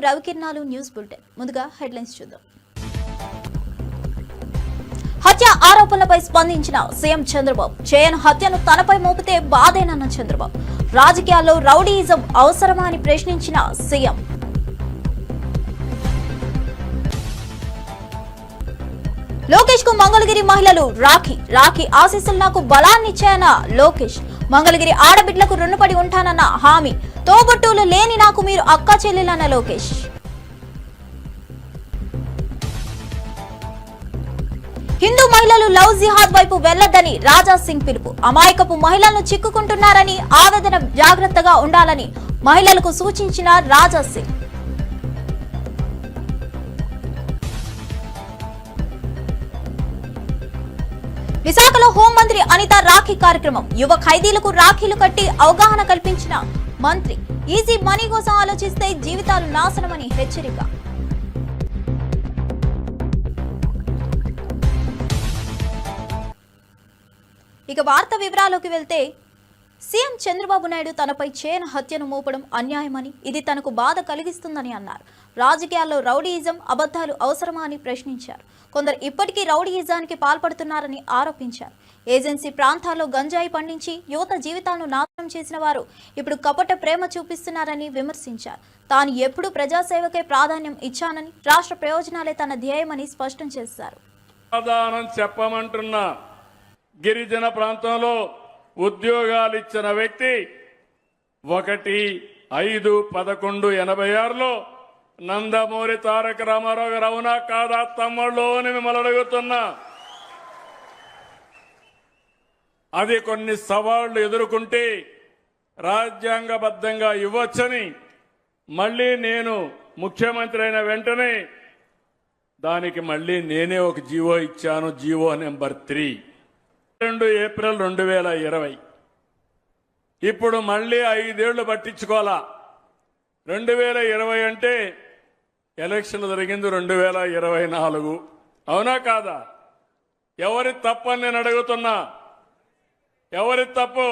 రవికిరణాలు news bulletin. ముందుగా headlines చూద్దాం. హత్య ఆరోపణలపై స్పందించిన సీఎం చంద్రబాబు. చేయన్ హత్యను తనపై మోపితే బాధేనన్న చంద్రబాబు. రాజకీయాల్లో రౌడీయిజం అవసరమా అని ప్రశ్నించిన సీఎం. లోకేష్ కు మంగళగిరి మహిళలు రాఖీ ఆశీస్సులు నాకు బలాన్నిచ్చాయన్న లోకేష్. మంగళగిరి ఆడబిడ్లకు రుణపడి ఉంటానన్న హామీ. తోబుట్టువులు లేని నాకు మీరు అక్క చెల్లెలన్న లోకేష్. హిందూ మహిళలు లవ్ జిహాద్ వైపు వెళ్లొద్దని రాజా సింగ్ పిలుపు. అమాయకపు మహిళలను చిక్కుకుంటున్నారని ఆవేదన జాగ్రత్తగా ఉండాలని మహిళలకు సూచించిన రాజా సింగ్. విశాఖలో హోంమంత్రి అనిత రాఖీ కార్యక్రమం. యువ ఖైదీలకు రాఖీలు కట్టి అవగాహన కల్పించిన మంత్రి. ఈజీ మనీ కోసం ఆలోచిస్తే జీవితాలు నాశనమని హెచ్చరిక. ఇక వార్త వివరాల్లోకి వెళ్తే, సీఎం చంద్రబాబు నాయుడు తనపై చేయన్ హత్యను మోపడం అన్యాయమని, ఇది తనకు బాధ కలిగిస్తుందని అన్నారు. రాజకీయాల్లో రౌడీయిజం అబద్ధాలు అవసరమా అని ప్రశ్నించారు. కొందరు ఇప్పటికీ రౌడీయిజానికి పాల్పడుతున్నారని ఆరోపించారు. ఏజెన్సీ ప్రాంతాల్లో గంజాయి పండించి యువత జీవితాలను నాశనం చేసిన వారు ఇప్పుడు కపట ప్రేమ చూపిస్తున్నారని విమర్శించారు. తాను ఎప్పుడూ ప్రజాసేవకే ప్రాధాన్యం ఇచ్చానని, రాష్ట్ర ప్రయోజనాలే తన ధ్యేయమని స్పష్టం చేశారు. గిరిజన ప్రాంతంలో ఉద్యోగాలు ఇచ్చిన వ్యక్తి 1/5/11/86లో నందమూరి తారక రామారావు గారు. అవునా కాదా తమ్ముళ్ళు అని మిమ్మల్ని అడుగుతున్నా. అది కొన్ని సవాళ్లు ఎదుర్కొంటే రాజ్యాంగబద్ధంగా ఇవ్వచ్చని, మళ్లీ నేను ముఖ్యమంత్రి అయిన వెంటనే దానికి మళ్లీ నేనే ఒక జీవో ఇచ్చాను. GO number 3 2 April 2020. ఇప్పుడు మళ్లీ 5 ఏళ్లు పట్టించుకోవాలా. 2020 అంటే ఎలక్షన్లు జరిగింది 2024. అవునా కాదా? ఎవరి తప్పని నేను అడుగుతున్నా. ఎవరి తప్పు?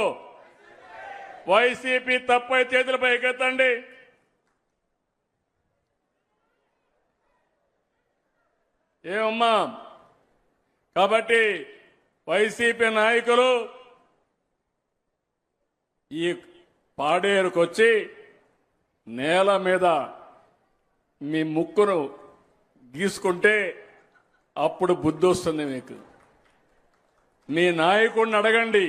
వైసీపీ తప్పు అయితే చేతులపై ఎక్కెత్తండి. ఏమమ్మా? కాబట్టి వైసీపీ నాయకులు ఈ పాడేరుకొచ్చి నేల మీద మీ ముక్కును గీసుకుంటే అప్పుడు బుద్ధి వస్తుంది మీకు. మీ నాయకుడిని అడగండి,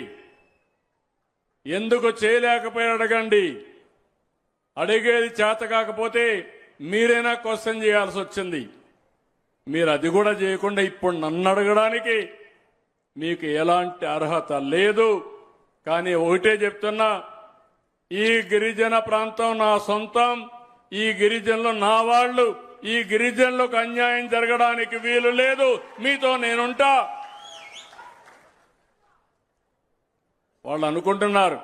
ఎందుకు చేయలేకపోయి అడగండి. అడిగేది చేత కాకపోతే మీరైనా క్వశ్చన్ చేయాల్సి వచ్చింది. మీరు అది కూడా చేయకుండా ఇప్పుడు నన్ను అడగడానికి మీకు ఎలాంటి అర్హత లేదు. కానీ ఒకటే చెప్తున్నా, ఈ గిరిజన ప్రాంతం నా సొంతం. ఈ గిరిజనులు నా వాళ్ళు. ఈ గిరిజనులకు అన్యాయం జరగడానికి వీలు లేదు. మీతో నేనుంటా. వాళ్ళు అనుకుంటున్నారు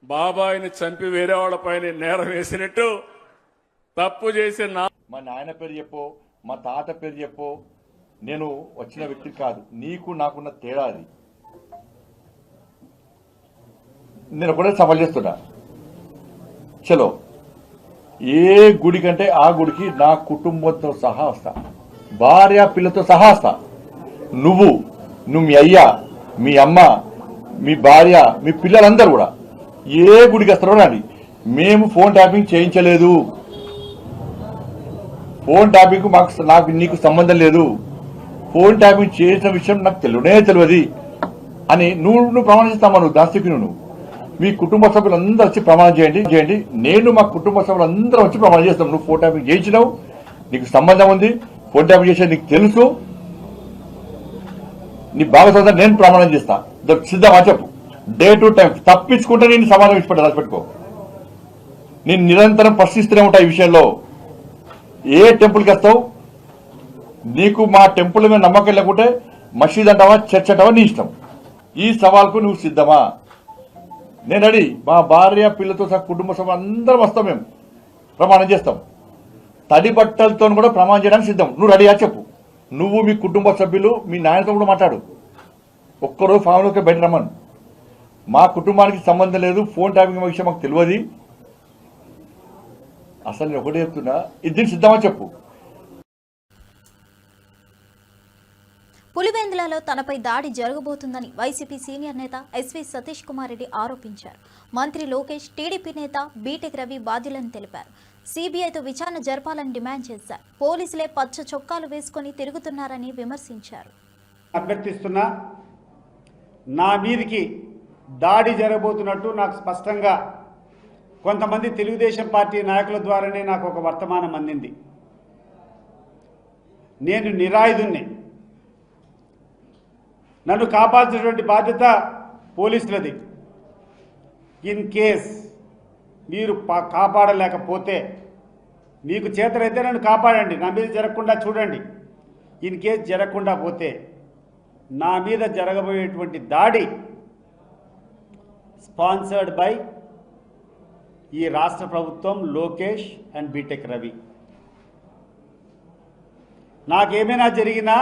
బాబాయిని చంపి వేరే వాళ్ళపైన నేరం వేసినట్టు. తప్పు చేసి మా నాయన పేరు చెప్పు, మా తాత పేరు చెప్పు. నేను వచ్చిన వ్యక్తి కాదు. నీకు నాకున్న తేడా అది. నేను ఒకటే సవాల్ చేస్తున్నా. చలో, ఏ గుడి కంటే ఆ గుడికి నా కుటుంబంతో సహా వస్తా, భార్య పిల్లతో సహా వస్తా. నువ్వు మీ అయ్య, మీ అమ్మ, మీ భార్య, మీ పిల్లలందరూ కూడా ఏ గుడికి వస్తారో రండి. మేము ఫోన్ ట్యాపింగ్ చేయించలేదు. ఫోన్ ట్యాపింగ్ నాకు నీకు సంబంధం లేదు. ఫోన్ ట్యాపింగ్ చేసిన విషయం నాకు తెలియదు అని నువ్వు ప్రమాణం చేస్తామా? నువ్వు దాస్తికి నువ్వు మీ కుటుంబ సభ్యులందరూ వచ్చి ప్రమాణం చేయండి. నేను మా కుటుంబ సభ్యులందరూ వచ్చి ప్రమాణం చేస్తాం. నువ్వు ఫోన్ ట్యాపింగ్ చేయించినావు, నీకు సంబంధం ఉంది. ఫోన్ ట్యాపింగ్ చేసేది నీకు తెలుసు. నీ భాగస్వామ్యం నేను ప్రమాణం చేస్తా. సిద్ధమా చెప్పు. డే టు టైం తప్పించుకుంటే నేను సమాధానం ఇచ్చిపెట్టా. రాసిపెట్టుకో. నేను నిరంతరం ప్రశ్నిస్తూనే ఉంటా ఈ విషయంలో. ఏ టెంపుల్కి వస్తావు? నీకు మా టెంపుల్ మీద నమ్మకం లేకుంటే మసీద్ అంటావా, చర్చ్ అంటావా, నీ ఇష్టం. ఈ సవాల్కు నువ్వు సిద్ధమా? నేను రెడీ. మా భార్య పిల్లతో సహా కుటుంబ సభ్యులు అందరం వస్తాం. మేము ప్రమాణం చేస్తాం. తడి బట్టలతో కూడా ప్రమాణం చేయడానికి సిద్ధం. నువ్వు రెడీయా చెప్పు. నువ్వు మీ కుటుంబ సభ్యులు మీ నాయనతో కూడా మాట్లాడు. ఒక్కరోజు ఫ్యామిలీకి బయట రమ్మను. మా కుటుంబానికి సంబంధం లేదు. ఫోన్ ట్యాపింగ్ విషయం మాకు తెలియదు. అసలు నేను ఒకటే చెప్తున్నా, ఇది సిద్ధమని చెప్పు. పులివెందులలో తనపై దాడి జరగబోతుందని వైసీపీ సీనియర్ నేత ఎస్వి సతీష్ కుమార్ రెడ్డి ఆరోపించారు. మంత్రి లోకేష్, టీడీపీ నేత బీటెక్ రవి బాధ్యులని తెలిపారు. సిబిఐతో విచారణ జరపాలని డిమాండ్ చేశారు. పోలీసులే పచ్చ చొక్కాలు వేసుకుని తిరుగుతున్నారని విమర్శించారు. అభ్యర్థిస్తున్నా, నా మీదికి దాడి జరగబోతున్నట్టు నాకు స్పష్టంగా కొంతమంది తెలుగుదేశం పార్టీ నాయకుల ద్వారానే నాకు ఒక వర్తమానం అందింది. నేను నిరాయుధుణ్ణి, నన్ను కాపాల్సినటువంటి బాధ్యత పోలీసులది. ఇన్ కేస్ మీరు కాపాడలేకపోతే, మీకు చేతనైతే నన్ను కాపాడండి, నా మీద జరగకుండా చూడండి. ఇన్ కేస్ జరగకుండా పోతే నా మీద జరగబోయేటువంటి దాడి స్పాన్సర్డ్ బై ఈ రాష్ట్ర ప్రభుత్వం, లోకేష్ అండ్ బీటెక్ రవి. నాకేమైనా జరిగినా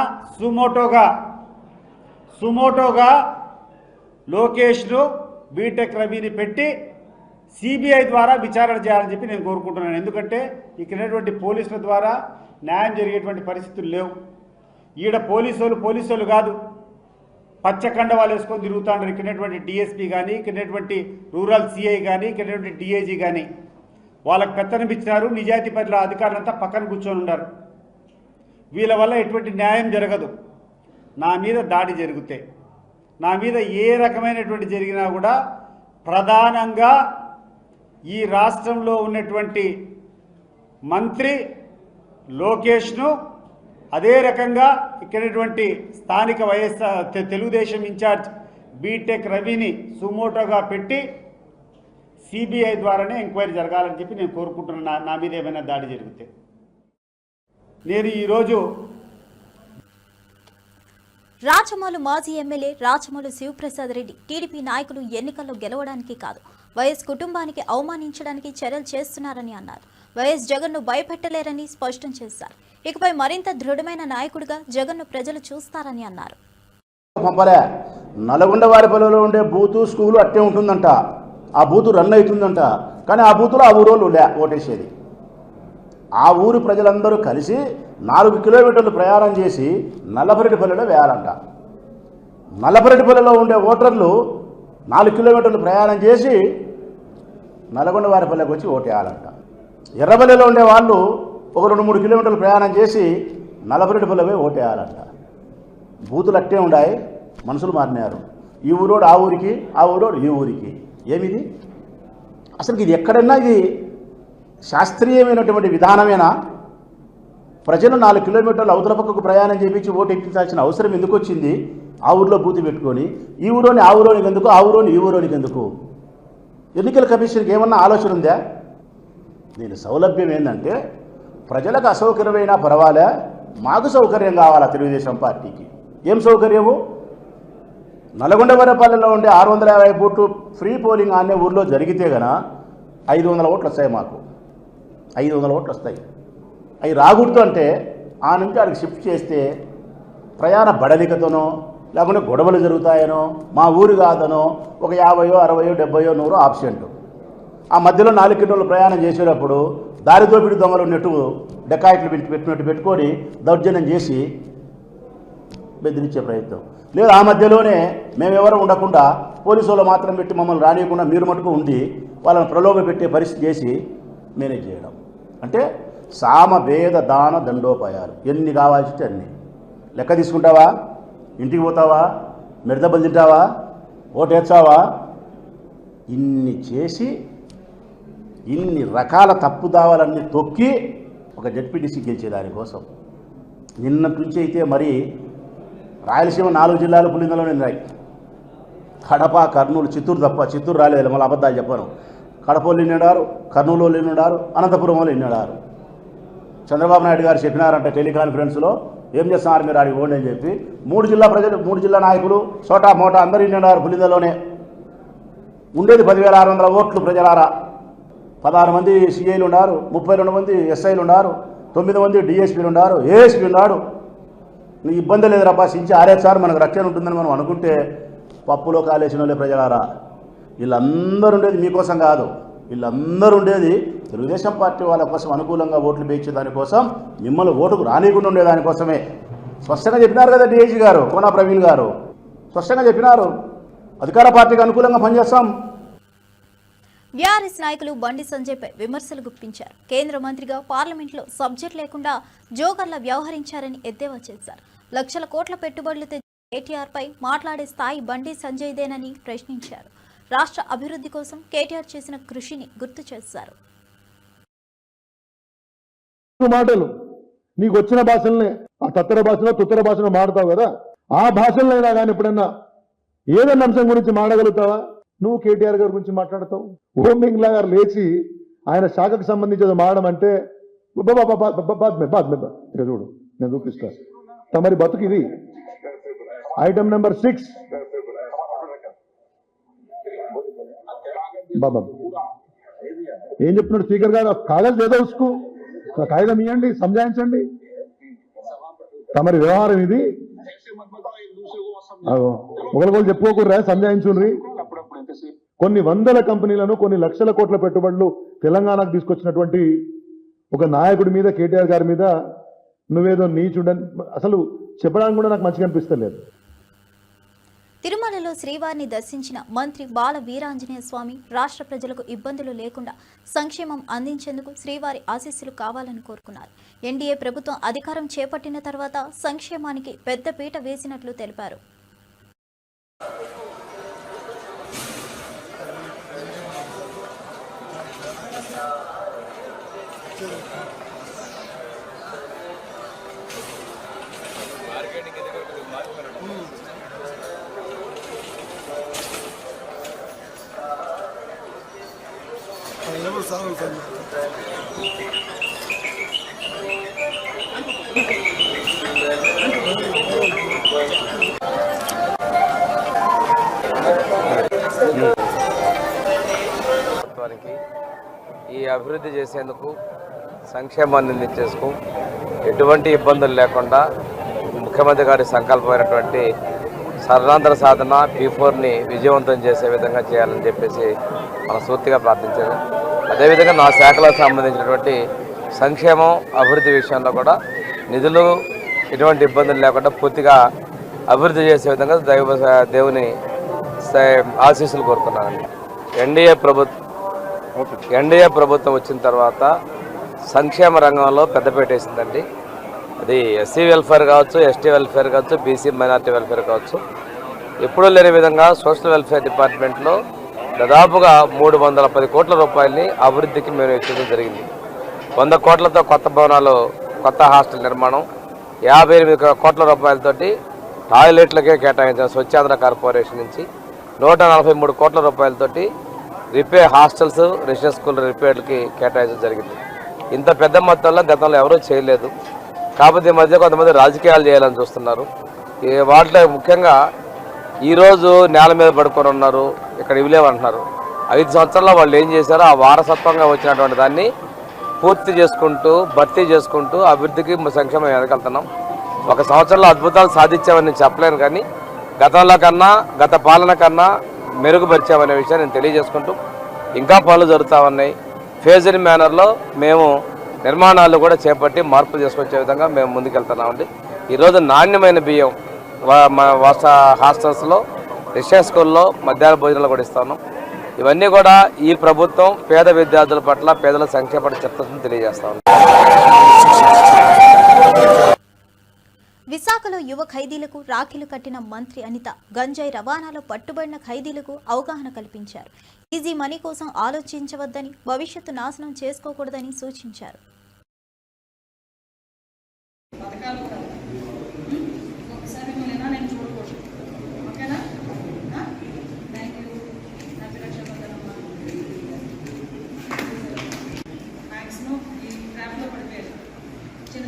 సుమోటోగా లోకేష్ను, బీటెక్ రవిని పెట్టి సిబిఐ ద్వారా విచారణ చేయాలని చెప్పి నేను కోరుకుంటున్నాను. ఎందుకంటే ఇక్కడటువంటి పోలీసుల ద్వారా న్యాయం జరిగేటువంటి పరిస్థితులు లేవు. ఈడ పోలీసులు కాదు, పచ్చకండవాలు వేసుకొని తిరుగుతాంటారు. ఇక్కడటువంటి డిఎస్పీ కానీ, ఇక్కడటువంటి రూరల్ సిఐ కానీ, ఇక్కడటువంటి డిఐజీ కానీ వాళ్ళకు పెత్తనం ఇచ్చినారు. నిజాయితీ పట్ల అధికారులంతా పక్కన కూర్చొని ఉన్నారు. వీళ్ళ వల్ల ఎటువంటి న్యాయం జరగదు. నా మీద దాడి జరిగితే, నా మీద ఏ రకమైనటువంటి జరిగినా కూడా ప్రధానంగా ఈ రాష్ట్రంలో ఉన్నటువంటి మంత్రి లోకేష్ను, అదే రకంగా ఇక్కడటువంటి స్థానిక తెలుగుదేశం ఇన్ఛార్జ్ బీటెక్ రవిని సుమోటోగా పెట్టి సిబిఐ ద్వారానే ఎంక్వైరీ జరగాలని చెప్పి నేను కోరుకుంటున్నాను. నా మీద ఏమైనా దాడి జరిగితే నేను ఈరోజు రాచమౌళి మాజీ ఎమ్మెల్యే రాచమౌళి శివప్రసాద్ రెడ్డి టీడీపీ నాయకులు ఎన్నికల్లో గెలవడానికి కాదు, వైఎస్ కుటుంబానికి అవమానించడానికి చర్యలు చేస్తున్నారని అన్నారు. వైఎస్ జగన్ను భయపెట్టలేరని స్పష్టం చేశారు. ఇకపై మరింత దృఢమైన నాయకుడిగా జగన్ను ప్రజలు చూస్తారని అన్నారు. నల్గొండ వారిపల్లిలో ఉండే బూతు స్కూలు అట్టే ఉంటుందంట, ఆ బూతు రన్ అవుతుందంట. కానీ ఆ బూతులో ఆ ఊరోళ్ళు ఓటేసేది. ఆ ఊరు ప్రజలందరూ కలిసి 4 కిలోమీటర్లు ప్రయాణం చేసి నల్లపరెడ్డిపల్లిలో వేయాలంట. నల్లపరెడ్డిపల్లిలో ఉండే ఓటర్లు 4 కిలోమీటర్లు ప్రయాణం చేసి నల్గొండ వారిపల్లికి వచ్చి ఓటేయాలంట. ఎర్రబల్లిలో ఉండే వాళ్ళు ఒక 2-3 కిలోమీటర్లు ప్రయాణం చేసి నల్లపరెడ్డిపల్లి పోయి ఓటేయాలంట. బూతులు అట్టే ఉన్నాయి, మనుషులు మారినారు. ఈ ఊరోడు ఆ ఊరికి, ఆ ఊరోడు ఈ ఊరికి. ఏమిది అసలు? ఇది ఎక్కడన్నా ఇది శాస్త్రీయమైనటువంటి విధానమేనా? ప్రజలు 4 కిలోమీటర్లు అవతల పక్కకు ప్రయాణం చేయించి ఓటు ఎక్కించాల్సిన అవసరం ఎందుకు వచ్చింది? ఆ ఊరిలో బూతు పెట్టుకొని ఈ ఊరోని ఆ ఊరోనికి ఎందుకు, ఆ ఊరోని ఈ ఊరోనికి ఎందుకు? ఎన్నికల కమిషన్కి ఏమన్నా ఆలోచన ఉందా? దీని సౌలభ్యం ఏంటంటే, ప్రజలకు అసౌకర్యమైనా పర్వాలే, మాకు సౌకర్యం కావాలా తెలుగుదేశం పార్టీకి. ఏం సౌకర్యము? నల్గొండ వరపల్లెలో ఉండే 650 ఓట్లు ఫ్రీ పోలింగ్ అనే ఊర్లో జరిగితే గన 500 ఓట్లు వస్తాయి. మాకు 500 ఓట్లు వస్తాయి. అవి రాకూడదు అంటే ఆ నుంచి అక్కడికి షిఫ్ట్ చేస్తే ప్రయాణ బడలికతోనో లేకుంటే గొడవలు జరుగుతాయనో, మా ఊరు కాదనో ఒక 50, 60, 70, 100 ఆబ్సెంట్. ఆ మధ్యలో 4 కిలోమీటర్లు ప్రయాణం చేసేటప్పుడు దారితో పిడి దొంగలు ఉన్నట్టు డెకాయిట్లు పెట్టినట్టు పెట్టుకొని దౌర్జన్యం చేసి బెదిరించే ప్రయత్నం. లేదు ఆ మధ్యలోనే మేమెవరూ ఉండకుండా పోలీసు వాళ్ళు మాత్రం పెట్టి మమ్మల్ని రానియకుండా మీరు మటుకు ఉండి వాళ్ళని ప్రలోభ పెట్టే పరిస్థితి చేసి మేనేజ్ చేయడం. అంటే సామ భేద దాన దండోపాయాలు ఎన్ని కావాల్సి అన్ని లెక్క తీసుకుంటావా? ఇంటికి పోతావా? మిడతబలు తింటావా? ఓటేస్తావా? ఇన్ని చేసి ఇన్ని రకాల తప్పుదావాలన్నీ తొక్కి ఒక జడ్పీటీసీ గెలిచేదానికోసం నిన్నటి నుంచి అయితే మరి రాయలసీమ 4 జిల్లాలు పులిందలోనే ఉన్నాయి. కడప, కర్నూలు, చిత్తూరు తప్ప. చిత్తూరు రాలేదు, మళ్ళీ అబద్ధాలు చెప్పను. కడపలో నిన్నాడారు, కర్నూలులో నిన్నాడారు, అనంతపురంలో నిన్నాడారు. చంద్రబాబు నాయుడు గారు చెప్పినారంట టెలికాన్ఫరెన్స్లో, ఏం చేస్తున్నారు మీరు ఆడికి ఓండి అని చెప్పి. 3 జిల్లా ప్రజలు, 3 జిల్లా నాయకులు చోటా మోటా అందరూ నిన్నాడారు. పులిందలోనే ఉండేది 10,600 ఓట్లు ప్రజలారా. 16 మంది సిఐలు ఉన్నారు, 32 మంది ఎస్ఐలు ఉన్నారు, 9 మంది డిఎస్పీలు ఉన్నారు, ఏఎస్పీ ఉన్నాడు. నీ ఇబ్బంది లేదు రబ్బా, సించి ఆరేసారి మనకు రక్షణ ఉంటుందని మనం అనుకుంటే పప్పులో కాలేసిన వాళ్ళే ప్రజలారా. వీళ్ళందరూ ఉండేది మీకోసం కాదు, వీళ్ళందరూ ఉండేది తెలుగుదేశం పార్టీ వాళ్ళ కోసం అనుకూలంగా ఓట్లు వేయించే దానికోసం, మిమ్మల్ని ఓటుకు రానియకుండా ఉండేదానికోసమే. స్పష్టంగా చెప్పినారు కదా డిఐజీ గారు, కోనా ప్రవీణ్ గారు స్పష్టంగా చెప్పినారు, అధికార పార్టీకి అనుకూలంగా పనిచేస్తాం. బీఆర్ఎస్ నాయకులు బండి సంజయ్పై విమర్శలు గుప్పించారు. కేంద్ర మంత్రిగా పార్లమెంట్లో సబ్జెక్ట్ లేకుండా జోకర్లా వ్యవహరించారని ఎద్దేవా చేశారు. లక్షల కోట్ల పెట్టుబడులు తెచ్చి కేటీఆర్ పై మాట్లాడే స్థాయి బండి సంజయ్దేనని ప్రశ్నించారు. రాష్ట్ర అభివృద్ధి కోసం కేటీఆర్ చేసిన కృషిని గుర్తు చేశారు. మాటలు నీకు వచ్చిన భాషలనే, ఆ తత్తర భాషలో తుత్తర భాషలో మాడతావు కదా, ఆ భాషలైనా కానీ ఎప్పుడన్నా ఏదైనా అంశం గురించి మాడగలుగుతావా? నువ్వు కేటీఆర్ గారి గురించి మాట్లాడతావు. ఓం బిర్లా గారు లేచి ఆయన శాఖకు సంబంధించి మాడడం అంటే చూడు, నేను చూపిస్తా. తమరి బతుకు ఇది. ఐటమ్ నెంబర్ 6 బాబా ఏం చెప్తున్నాడు స్పీకర్ గారు? కాగజ్ ఏదో ఉసుకు కాగితం ఇవ్వండి, సంజాయించండి. తమరి వ్యవహారం ఇది. ఒకరికొకరు చెప్పుకోకూడరా, సంజాయించుండ్రి. కొన్ని వందల కంపెనీలను, కొన్ని లక్షల కోట్ల పెట్టుబడులు తెలంగాణకు తీసుకొచ్చినటువంటి ఒక నాయకుడి మీద, కేటీఆర్ గారి మీద నువ్వేదో నీచుడని అసలు చెప్పడానికి కూడా నాకు మంచిగా అనిపిస్తలేదు. తిరుమలలో శ్రీవారిని దర్శించిన మంత్రి బాల వీరాంజనేయ స్వామి రాష్ట్ర ప్రజలకు ఇబ్బందులు లేకుండా సంక్షేమం అందించేందుకు శ్రీవారి ఆశీస్సులు కావాలని కోరుకున్నారు. ఎన్డీఏ ప్రభుత్వం అధికారం చేపట్టిన తర్వాత సంక్షేమానికి పెద్దపీట వేసినట్లు తెలిపారు. ఈ అభివృద్ధి చేసేందుకు, సంక్షేమాన్ని అందించేందుకు ఎటువంటి ఇబ్బందులు లేకుండా ముఖ్యమంత్రి గారి సంకల్పమైనటువంటి సర్వాంతర సాధన P4ని విజయవంతం చేసే విధంగా చేయాలని చెప్పేసి మనస్ఫూర్తిగా ప్రార్థించాను. అదేవిధంగా నా శాఖలకు సంబంధించినటువంటి సంక్షేమం, అభివృద్ధి విషయంలో కూడా నిధులు ఎటువంటి ఇబ్బందులు లేకుండా పూర్తిగా అభివృద్ధి చేసే విధంగా దేవుని ఆశీస్సులు కోరుతున్నానండి. ఎన్డీఏ ప్రభుత్వం వచ్చిన తర్వాత సంక్షేమ రంగంలో పెద్దపీట వేసిందండి. అది ఎస్సీ వెల్ఫేర్ కావచ్చు, ఎస్టీ వెల్ఫేర్ కావచ్చు, బీసీ మైనార్టీ వెల్ఫేర్ కావచ్చు. ఎప్పుడూ లేని విధంగా సోషల్ వెల్ఫేర్ డిపార్ట్మెంట్లో దాదాపుగా 310 కోట్ల రూపాయలని అభివృద్ధికి మేము వెచ్చించడం జరిగింది. 100 కోట్లతో కొత్త భవనాలు, కొత్త హాస్టల్ నిర్మాణం, 58 కోట్ల రూపాయలతోటి టాయిలెట్లకే కేటాయించిన స్వచ్ఛాంధ్ర కార్పొరేషన్ నుంచి 143 కోట్ల రూపాయలతోటి హాస్టల్స్, రెసిడెన్స్ స్కూల్ రిపేర్లకి కేటాయించడం జరిగింది. ఇంత పెద్ద మొత్తంలో గతంలో ఎవరూ చేయలేదు. కాకపోతే ఈ మధ్య కొంతమంది రాజకీయాలు చేయాలని చూస్తున్నారు. వాటిలో ముఖ్యంగా ఈరోజు నేల మీద పడుకొని ఉన్నారు, ఇక్కడ ఇవ్వలేమంటున్నారు. 5 సంవత్సరాల్లో వాళ్ళు ఏం చేశారో ఆ వారసత్వంగా వచ్చినటువంటి దాన్ని పూర్తి చేసుకుంటూ, భర్తీ చేసుకుంటూ అభివృద్ధికి సంక్షేమం ఎదగలుగుతున్నాం. 1 సంవత్సరంలో అద్భుతాలు సాధించామని నేను చెప్పలేను, కానీ గతంలో కన్నా, గత పాలన కన్నా మెరుగుపరిచామనే విషయాన్ని నేను తెలియజేసుకుంటూ ఇంకా పనులు జరుగుతూ ఉన్నాయి. ఫేజ్డ్ మేనర్లో మేము నిర్మాణాలు కూడా చేపట్టి మార్పులు చేసుకొచ్చే విధంగా మేము ముందుకెళ్తున్నామండి. ఈరోజు నాణ్యమైన బియ్యం హాస్టల్స్లో, రెసిడెన్స్ స్కూల్లో మధ్యాహ్న భోజనాలు కూడా ఇస్తున్నాం. ఇవన్నీ కూడా ఈ ప్రభుత్వం పేద విద్యార్థుల పట్ల, పేదల సంక్షేమ పట్ల చెప్తుందని తెలియజేస్తా ఉన్నాం. విశాఖలో యువ ఖైదీలకు రాఖీలు కట్టిన మంత్రి అనిత గంజాయి రవాణాలో పట్టుబడిన ఖైదీలకు అవగాహన కల్పించారు. ఈజీ మనీ కోసం ఆలోచించవద్దని, భవిష్యత్తు నాశనం చేసుకోకూడదని సూచించారు.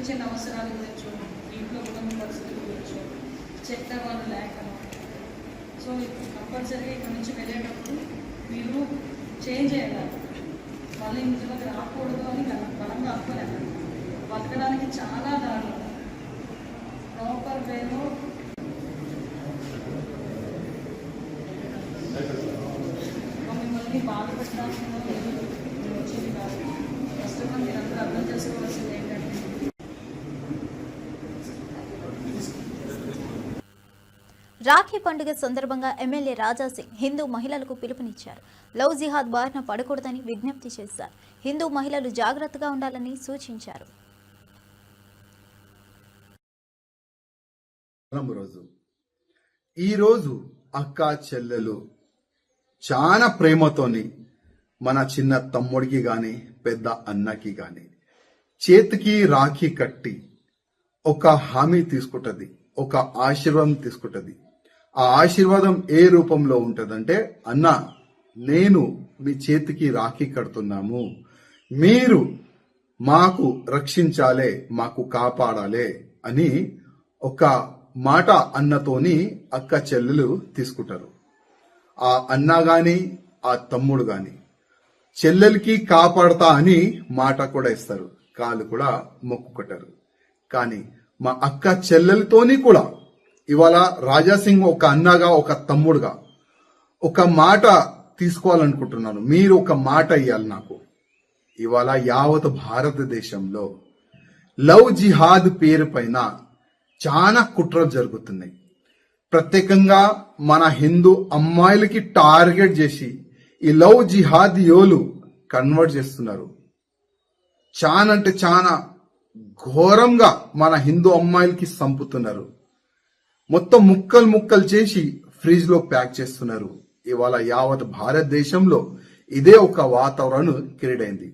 చిన్న అవసరాలు గురించో, ఇంట్లో కుటుంబ పరిస్థితుల గురించో చెప్తే వాళ్ళు లేకను. సో కంపల్సరీగా ఇక్కడ నుంచి వెళ్ళేటప్పుడు మీరు చేంజ్ అయ్యాలి. మళ్ళీ ఇంట్లోకి రాకూడదు అని బలంగా అనుకోలేదు. బతకడానికి చాలా దారులు ప్రాపర్ వేలో మిమ్మల్ని బాధ పెట్టడానికి వచ్చేది కాదు. ఖచ్చితంగా మీరు అందరూ అర్థం చేసుకోవాల్సింది ఏంటంటే రాఖీ పండుగ సందర్భంగా ఎమ్మెల్యే రాజాసింగ్ హిందూ మహిళలకు పిలుపునిచ్చారు. లవ్ జిహాద్ బారిన పడకూడదని విజ్ఞప్తి చేశారు. హిందూ మహిళలు జాగ్రత్తగా ఉండాలని సూచించారు. ఈరోజు అక్క చెల్లెలు చాలా ప్రేమతోని మన చిన్న తమ్ముడికి గాని పెద్ద అన్నకి గాని చేతికి రాఖీ కట్టి ఒక హామీ తీసుకుంటది, ఒక ఆశీర్వాదం తీసుకుంటది. ఆ ఆశీర్వాదం ఏ రూపంలో ఉంటదంటే, అన్న నేను మీ చేతికి రాఖీ కడుతున్నాము, మీరు మాకు రక్షించాలే, మాకు కాపాడాలే అని ఒక మాట అన్నతోని అక్క చెల్లెలు తీసుకుంటారు. ఆ అన్న గాని ఆ తమ్ముడు గాని చెల్లెలకి కాపాడతా అని మాట కూడా ఇస్తారు, కాళ్ళు కూడా మొక్కుకుంటారు. కానీ మా అక్క చెల్లెలతోని కూడా ఇవాళ రాజాసింగ్ ఒక అన్నగా ఒక తమ్ముడుగా ఒక మాట తీసుకోవాలనుకుంటున్నాను. మీరు ఒక మాట ఇవ్వాలి నాకు. ఇవాళ యావత్ భారతదేశంలో లవ్ జిహాద్ పేరు పైన చాలా కుట్రలు జరుగుతున్నాయి. ప్రత్యేకంగా మన హిందూ అమ్మాయిలకి టార్గెట్ చేసి ఈ లవ్ జిహాద్ యోలు కన్వర్ట్ చేస్తున్నారు. చాలా అంటే చాలా ఘోరంగా మన హిందూ అమ్మాయిలకి చంపుతున్నారు. మొత్తం ముక్కలు ముక్కలు చేసి ఫ్రిడ్జ్ లో ప్యాక్ చేస్తున్నారు. ఇవాళ యావత్ భారతదేశంలో ఇదే ఒక వాతావరణం క్రియేట్ అయింది.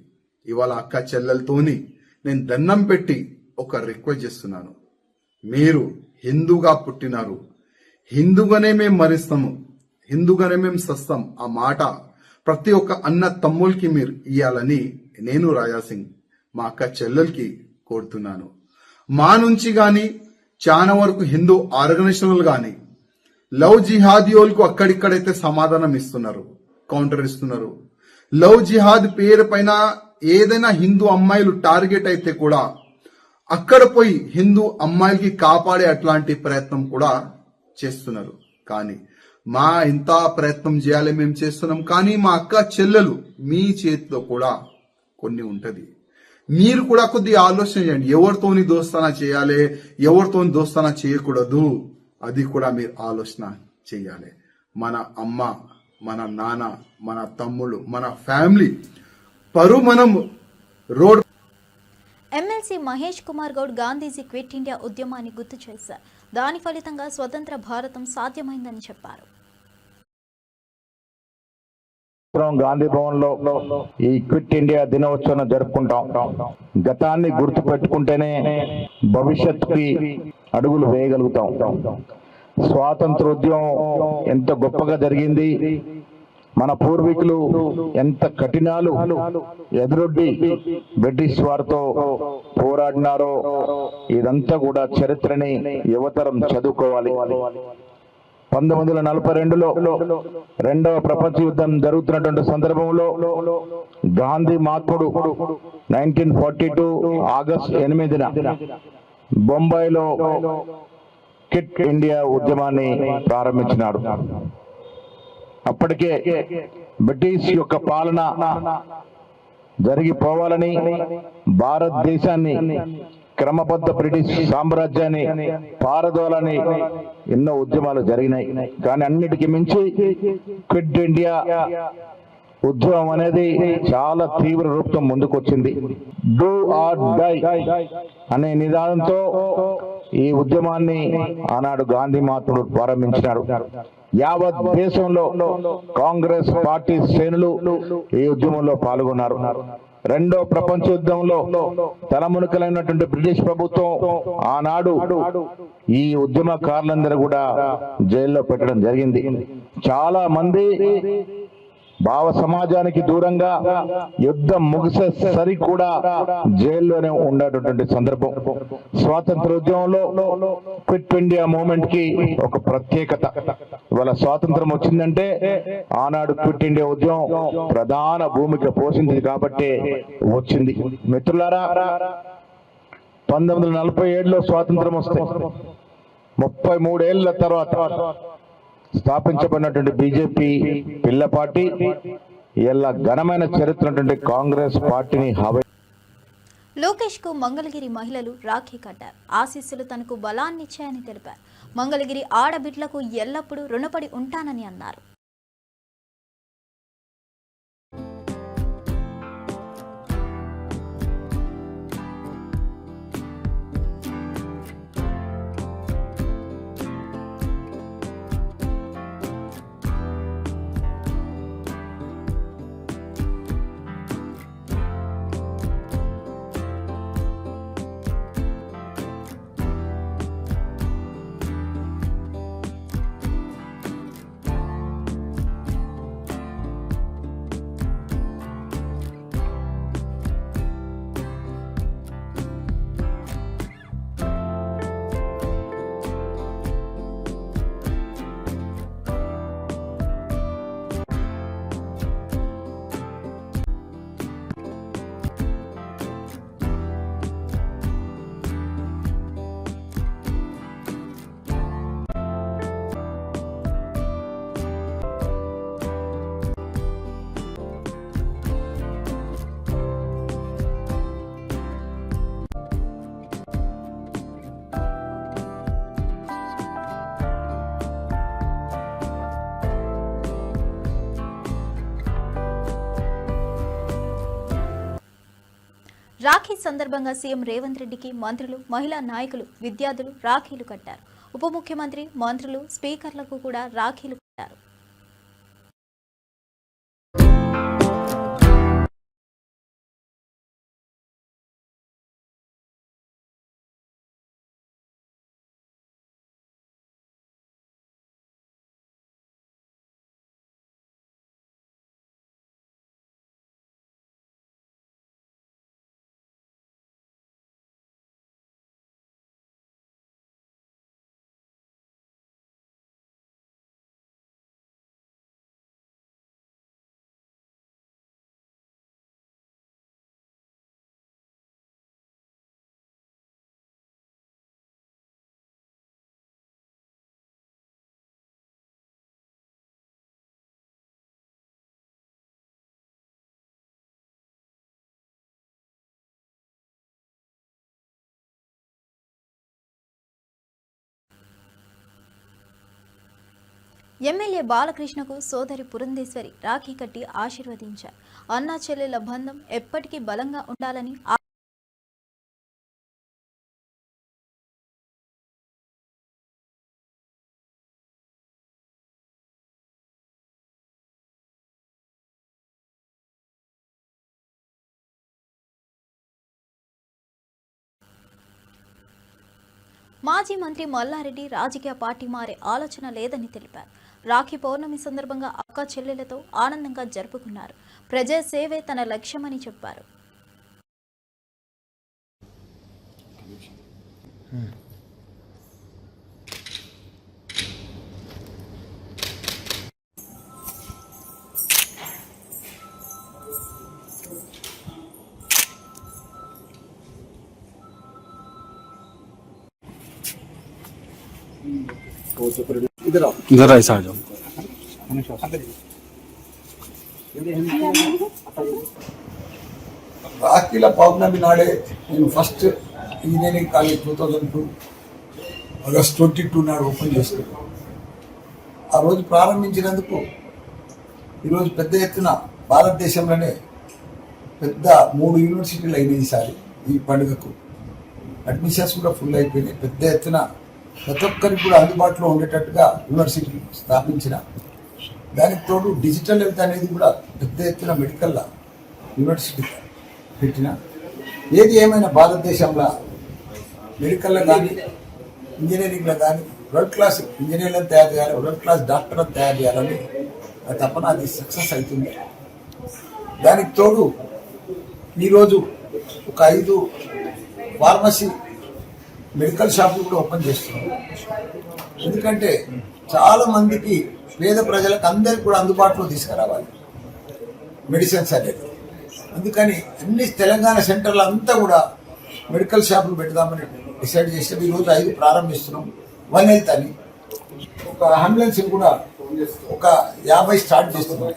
ఇవాళ అక్క చెల్లెలతోని నేను దండం పెట్టి ఒక రిక్వెస్ట్ చేస్తున్నాను. మీరు హిందూగా పుట్టినారు, హిందూగానే మేము మరిస్తాము, హిందూగానే మేము సస్తాం. ఆ మాట ప్రతి ఒక్క అన్న తమ్ముళ్ళకి మీరు ఇయ్యాలని నేను రాజాసింగ్ మా అక్క చెల్లెలకి కోరుతున్నాను. మా నుంచి గాని చాలా వరకు హిందూ ఆర్గనైజేషన్లు గాని లవ్ జిహాదీయోలకు అక్కడిక్కడైతే సమాధానం ఇస్తున్నారు, కౌంటర్ ఇస్తున్నారు. లవ్ జిహాద్ పేరు పైన ఏదైనా హిందూ అమ్మాయిలు టార్గెట్ అయితే కూడా అక్కడ పోయి హిందూ అమ్మాయిలకి కాపాడే అట్లాంటి ప్రయత్నం కూడా చేస్తున్నారు. కానీ మా ఇంత ప్రయత్నం చేయాలి మేము చేస్తున్నాం. కానీ మా అక్క చెల్లెలు మీ చేతిలో కూడా కొన్ని ఉంటది. మీరు కూడా కొద్దిగా ఆలోచన చేయండి. ఎవరితోని దోస్తానా చేయాలి, ఎవరితోని దోస్తానా చేయకూడదు, అది కూడా మీరు ఆలోచన చేయాలి. మన అమ్మ, మన నాన్న, మన తమ్ముళ్ళు, మన ఫ్యామిలీ పరు మనం road. MLC Mahesh Kumar Goud Gandhiji quit India ఉద్యమాన్ని గుర్తు చేశారు. దాని ఫలితంగా స్వతంత్ర భారతం సాధ్యమైందని చెప్పారు. గాంధీ భవన్ లో ఈ క్విట్ ఇండియా దినోత్సవం జరుపుకుంటాం. గతాన్ని గుర్తు పెట్టుకుంటేనే భవిష్యత్తుకి అడుగులు వేయగలుగుతాం. స్వాతంత్రోద్యమం ఎంత గొప్పగా జరిగింది, మన పూర్వీకులు ఎంత కఠినాలు ఎదురొడ్డి బ్రిటిష్ వారితో పోరాడినారో ఇదంతా కూడా చరిత్రని యువతరం చదువుకోవాలి. 1942లో రెండవ ప్రపంచ యుద్ధం జరుగుతున్నటువంటి సందర్భంలో గాంధీ మహాత్ముడు 1942 ఆగస్టు 8న బొంబాయిలో క్విట్ ఇండియా ఉద్యమాన్ని ప్రారంభించినాడు. అప్పటికే బ్రిటిష్ యొక్క పాలన జరిగిపోవాలని, భారతదేశాన్ని క్రమబద్ధ బ్రిటిష్ సామ్రాజ్యాన్ని పారదోలని ఎన్నో ఉద్యమాలు జరిగినాయి. కానీ అన్నిటికీ మించి క్విట్ ఇండియా ఉద్యమం అనేది చాలా తీవ్ర రూపం ముందుకొచ్చింది. డూ ఆర్ డై అనే నినాదంతో ఈ ఉద్యమాన్ని ఆనాడు గాంధీ మహాత్ముడు ప్రారంభించినాడు. యావత్ దేశంలో కాంగ్రెస్ పార్టీ శ్రేణులు ఈ ఉద్యమంలో పాల్గొన్నారు. రెండో ప్రపంచ యుద్ధంలో తలమునకలైనటువంటి బ్రిటిష్ ప్రభుత్వం ఆనాడు ఈ ఉద్యమకారులందరూ కూడా జైల్లో పెట్టడం జరిగింది. చాలా మంది భావ సమాజానికి దూరంగా యుద్ధం ముగిసేసరి కూడా జైల్లోనే ఉండేటటువంటి సందర్భం. స్వాతంత్రోద్యమంలో క్విట్ ఇండియా మూవ్మెంట్ కి ఒక ప్రత్యేకత. ఇవాళ స్వాతంత్రం వచ్చిందంటే ఆనాడు క్విట్ ఇండియా ఉద్యమం ప్రధాన భూమిక పోషించింది కాబట్టి వచ్చింది. మిత్రులారా, 1947లో స్వాతంత్రం వస్తే 33 ఏళ్ల తర్వాత స్థాపించబడినటువంటి బీజేపీ పిల్ల పార్టీ ఇలా ఘనమైన చరిత్ర కాంగ్రెస్ పార్టీని లోకేష్ కు మంగళగిరి మహిళలు రాఖీ కట్టారు. ఆశీస్సులు తనకు బలాన్నిచ్చాయని తెలిపారు. మంగళగిరి ఆడబిడ్లకు ఎల్లప్పుడూ రుణపడి ఉంటానని అన్నారు. రాఖీ సందర్భంగా సీఎం రేవంత్ రెడ్డికి మంత్రులు, మహిళా నాయకులు, విద్యార్థులు రాఖీలు కట్టారు. ఉప ముఖ్యమంత్రి, మంత్రులు, స్పీకర్లకు కూడా రాఖీలు కట్టారు. ఎమ్మెల్యే బాలకృష్ణకు సోదరి పురంధేశ్వరి రాఖీ కట్టి ఆశీర్వదించారు. అన్నా చెల్లెల బంధం ఎప్పటికీ బలంగా ఉండాలని మాజీ మంత్రి మల్లారెడ్డి రాజకీయ పార్టీ మారే ఆలోచన లేదని తెలిపారు. రాఖీ పౌర్ణమి సందర్భంగా అక్క చెల్లెలతో ఆనందంగా జరుపుకున్నారు. ప్రజా సేవే తన లక్ష్యమని చెప్పారు. इधर ऐसा आ जाओ। రాఖీల పౌర్ణమి నాడే నేను ఫస్ట్ ఇంజనీరింగ్ కాలేజ్ 2002 ఆగస్ట్ 22 నాడు ఓపెన్ చేసుకున్నాను. ఆ రోజు ప్రారంభించినందుకు ఈరోజు పెద్ద ఎత్తున భారతదేశంలోనే పెద్ద 3 యూనివర్సిటీలు అయినాయి. ఈసారి ఈ పండుగకు అడ్మిషన్స్ కూడా ఫుల్ అయిపోయినాయి. పెద్ద ఎత్తున ప్రతి ఒక్కరికి కూడా అందుబాటులో ఉండేటట్టుగా యూనివర్సిటీ స్థాపించిన, దానికి తోడు డిజిటల్ హెల్త్ అనేది కూడా పెద్ద ఎత్తున మెడికల్ యూనివర్సిటీ పెట్టిన. ఏది ఏమైనా భారతదేశంలో మెడికల్లో కానీ ఇంజనీరింగ్లో కానీ వరల్డ్ క్లాస్ ఇంజనీర్లను తయారు చేయాలి, వరల్డ్ క్లాస్ డాక్టర్లను తయారు చేయాలని తప్పన అది సక్సెస్ అవుతుంది. దానికి తోడు ఈరోజు ఒక 5 ఫార్మసీ మెడికల్ షాపులు కూడా ఓపెన్ చేస్తున్నాం. ఎందుకంటే చాలా మందికి పేద ప్రజలకు అందరికి కూడా అందుబాటులో తీసుకురావాలి మెడిసిన్స్ అనేది. అందుకని అన్ని తెలంగాణ సెంటర్లు అంతా కూడా మెడికల్ షాపులు పెడదామని డిసైడ్ చేస్తే ఈరోజు 5 ప్రారంభిస్తున్నాం. వన్ హెల్త్ అని ఒక అంబులెన్స్ కూడా ఒక 50 స్టార్ట్ చేస్తున్నాం.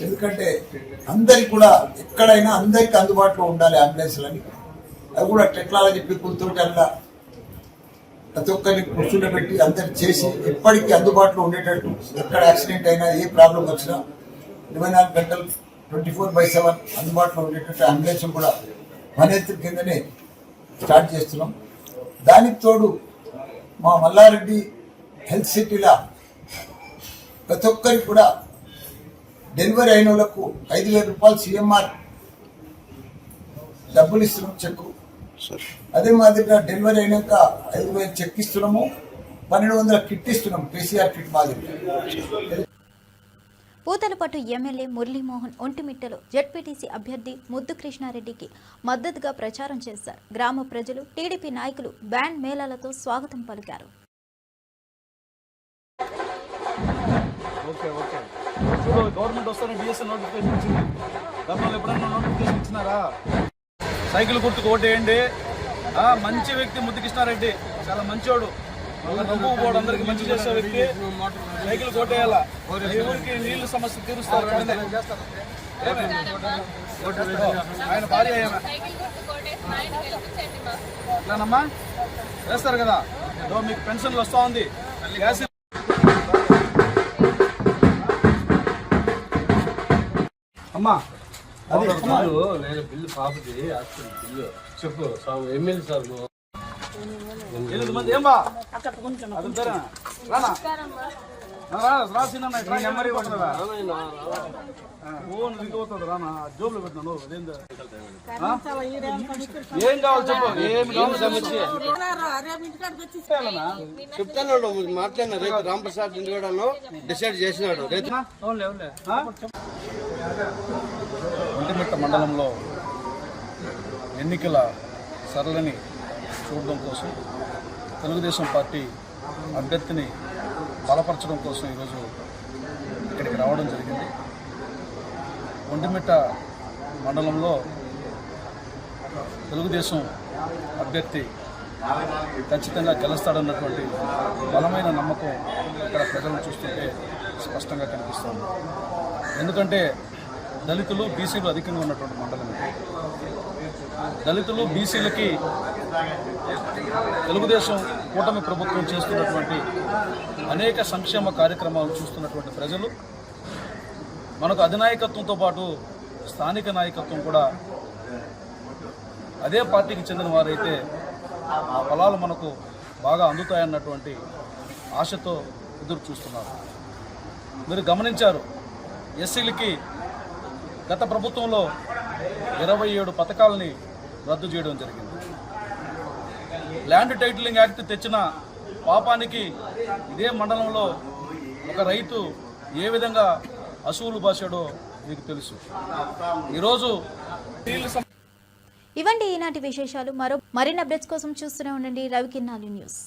ఎందుకంటే అందరికి కూడా ఎక్కడైనా అందరికి అందుబాటులో ఉండాలి అంబులెన్స్లని. అది కూడా టెక్నాలజీ పీపుల్ తోటి అలా ప్రతి ఒక్కరిని కూర్చుండబెట్టి అందరికి చేసి ఎప్పటికీ అందుబాటులో ఉండేటట్టు, ఎక్కడ యాక్సిడెంట్ అయినా ఏ ప్రాబ్లం వచ్చినా 24 గంటలు 24/7 అందుబాటులో ఉండేటట్టు అంబులెన్స్ కూడా వనేత్ర కిందనే స్టార్ట్ చేస్తున్నాం. దానికి తోడు మా మల్లారెడ్డి హెల్త్ సిటీలో ప్రతి ఒక్కరికి కూడా డెలివరీ అయిన వాళ్ళకు 5,000 రూపాయలు సిఎంఆర్ డబ్బులు ఇస్తున్నాం, చెక్కు. అదే మాదిరిగా డెలివరీ అయినాక 5,000 చెక్ ఇస్తున్నాము, 1,200 కిట్ ఇస్తున్నాం, PCR కిట్ మాదిరిగా. పూతలపట్టు ఎమ్మెల్యే మురళీమోహన్ ఒంటిమిట్టలో జెడ్పీటీసీ అభ్యర్థి ముద్దు కృష్ణారెడ్డికి మద్దతుగా ప్రచారం చేశారు. గ్రామ ప్రజలు, టీడీపీ నాయకులు బ్యాండ్ మేళాలతో స్వాగతం పలికారు. గవర్నమెంట్ వస్తానే డిఎస్ఎల్ నోటిఫికేషన్ ఇచ్చింది. గతంలో ఎప్పుడైనా నోటిఫికేషన్ ఇచ్చినారా? సైకిల్ గుర్తుకు ఓటేయండి. మంచి వ్యక్తి ముద్దు కృష్ణారెడ్డి, చాలా మంచోడు. డబ్బు పోడు, అందరికి మంచి చేసే వ్యక్తి. సైకిల్ కొట్టేయాలా, ఈ ఊరికి నీళ్లు సమస్య తీరుస్తారు. ఆయన భార్య ఎట్లానమ్మా వేస్తారు కదా, మీకు పెన్షన్లు వస్తా ఉంది. గ్యాస్ అమ్మా అది నేను బిల్లు పాపది బిల్లు చెప్పు ఎమ్మెల్యే సార్ మంది ఏమా రాసిన నెమ్మది ఓన్ దిగవుతుంది రానా జోబులో పెట్టినాను. అదేందా ఏం కావాలి చెప్పు, ఏమి కావాలి సమస్య చెప్తాను. మాట్లాడిన రేపు రాంప్రసాద్ ఇంటికాడను డిసైడ్ చేసినాడు. ఒంటిమిట్ట మండలంలో ఎన్నికల సరళిని చూడడం కోసం, తెలుగుదేశం పార్టీ అభ్యర్థిని బలపరచడం కోసం ఈరోజు ఇక్కడికి రావడం జరిగింది. ఒంటిమిట్ట మండలంలో తెలుగుదేశం అభ్యర్థి ఖచ్చితంగా గెలుస్తాడన్నటువంటి బలమైన నమ్మకం ఇక్కడ ప్రజలను చూస్తుంటే స్పష్టంగా కనిపిస్తుంది. ఎందుకంటే దళితులు, బీసీలు అధికంగా ఉన్నటువంటి మండలం. దళితులు, బీసీలకి తెలుగుదేశం కూటమి ప్రభుత్వం చేస్తున్నటువంటి అనేక సంక్షేమ కార్యక్రమాలు చూస్తున్నటువంటి ప్రజలు, మనకు అధినాయకత్వంతో పాటు స్థానిక నాయకత్వం కూడా అదే పార్టీకి చెందిన వారైతే ఆ ఫలాలు మనకు బాగా అందుతాయన్నటువంటి ఆశతో ఎదురు చూస్తున్నారు. మీరు గమనించారు, ఎస్సీలకి గత ప్రభుత్వంలో 27 పథకాలని రద్దు చేయడం జరిగింది. ల్యాండ్ టైటిలింగ్ యాక్ట్ తెచ్చిన పాపానికి ఇదే మండలంలో ఒక రైతు ఏ విధంగా అసూలు బాసాడో మీకు తెలుసు. ఈరోజు ఇవండి ఈనాటి విశేషాలు. మరిన్ని అప్డేట్స్ కోసం చూస్తూనే ఉండండి రవికిన్నాలు న్యూస్.